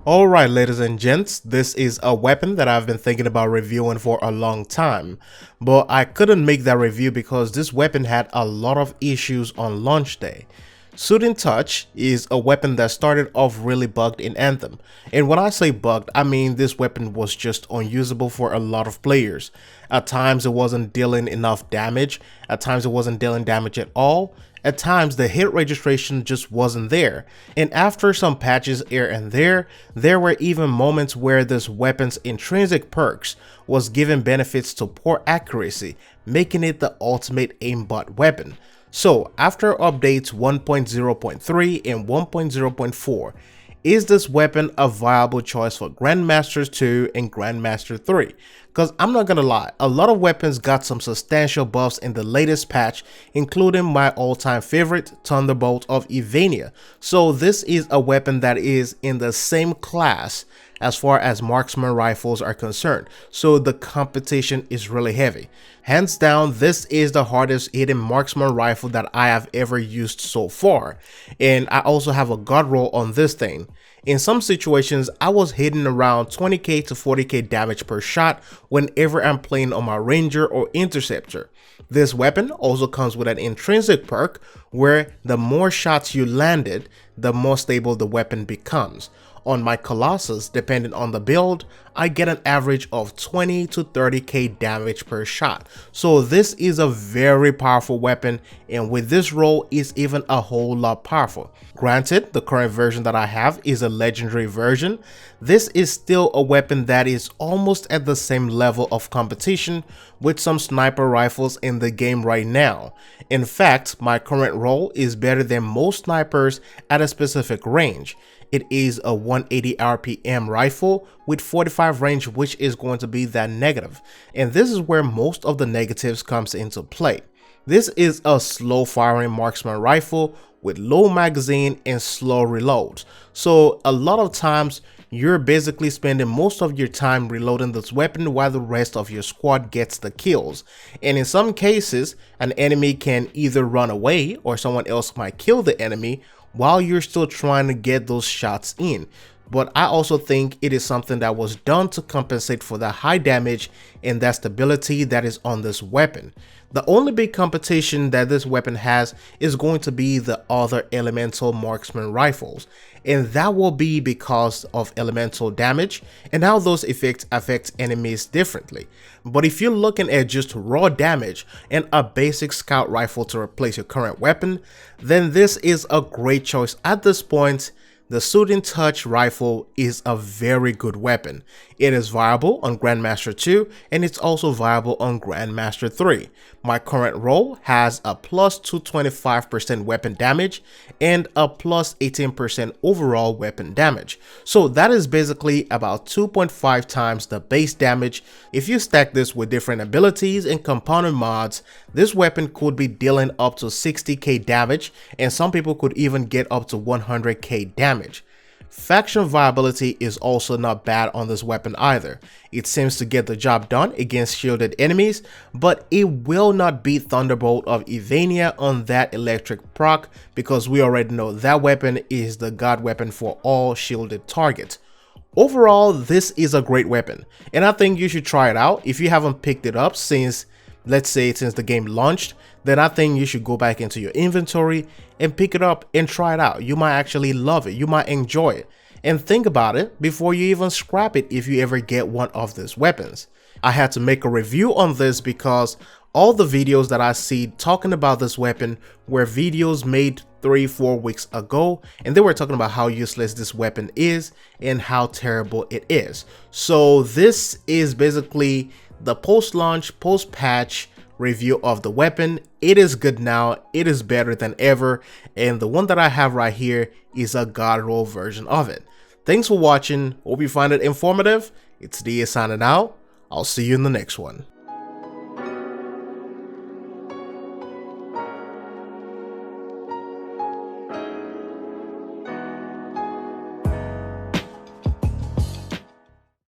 Alright, ladies and gents, this is a weapon that I've been thinking about reviewing for a long time, but I couldn't make that review because this weapon had a lot of issues on launch day. Soothing Touch is a weapon that started off really bugged in Anthem, and when I say bugged, I mean this weapon was just unusable for a lot of players. At times it wasn't dealing enough damage, at times it wasn't dealing damage at all, at times the hit registration just wasn't there, and after some patches here and there were even moments where this weapon's intrinsic perks was given benefits to poor accuracy, making it the ultimate aimbot weapon. So after updates 1.0.3 and 1.0.4, is this weapon a viable choice for Grandmasters 2 and Grandmaster 3? Because I'm not gonna lie, a lot of weapons got some substantial buffs in the latest patch, including my all-time favorite, Thunderbolt of Ivania. So this is a weapon that is in the same class as far as Marksman rifles are concerned, so the competition is really heavy. Hands down, this is the hardest hitting Marksman rifle that I have ever used so far, and I also have a god roll on this thing. In some situations, I was hitting around 20k to 40k damage per shot whenever I'm playing on my Ranger or Interceptor. This weapon also comes with an intrinsic perk where the more shots you landed, the more stable the weapon becomes. On my Colossus, depending on the build, I get an average of 20 to 30k damage per shot. So this is a very powerful weapon, and with this roll is even a whole lot powerful. Granted, the current version that I have is a legendary version. This is still a weapon that is almost at the same level of competition with some sniper rifles in the game right now. In fact, my current roll is better than most snipers at a specific range. It is a 180 RPM rifle with 45 range, which is going to be that negative. And this is where most of the negatives comes into play. This is a slow firing marksman rifle with low magazine and slow reloads. So a lot of times you're basically spending most of your time reloading this weapon while the rest of your squad gets the kills. And in some cases, an enemy can either run away or someone else might kill the enemy while you're still trying to get those shots in. But I also think it is something that was done to compensate for the high damage and that stability that is on this weapon. The only big competition that this weapon has is going to be the other elemental marksman rifles, and that will be because of elemental damage and how those effects affect enemies differently. But if you're looking at just raw damage and a basic scout rifle to replace your current weapon, then this is a great choice at this point. The Soothing Touch rifle is a very good weapon. It is viable on Grandmaster 2 and it's also viable on Grandmaster 3. My current roll has a plus 225% weapon damage and a plus 18% overall weapon damage. So that is basically about 2.5 times the base damage. If you stack this with different abilities and component mods, this weapon could be dealing up to 60k damage, and some people could even get up to 100k damage. Faction viability is also not bad on this weapon either. It seems to get the job done against shielded enemies, but it will not beat Thunderbolt of Ivania on that electric proc because we already know that weapon is the god weapon for all shielded targets. Overall, this is a great weapon, and I think you should try it out. If you haven't picked it up since, let's say, since the game launched, then I think you should go back into your inventory and pick it up and try it out. You might actually love it, you might enjoy it, and think about it before you even scrap it if you ever get one of these weapons. I had to make a review on this because all the videos that I see talking about this weapon were videos made 3-4 weeks ago, and they were talking about how useless this weapon is and how terrible it is. So this is basically the post-launch, post-patch review of the weapon. It is good now, it is better than ever, and the one that I have right here is a god roll version of it. Thanks for watching, hope you find it informative. It's DA signing out. I'll see you in the next one.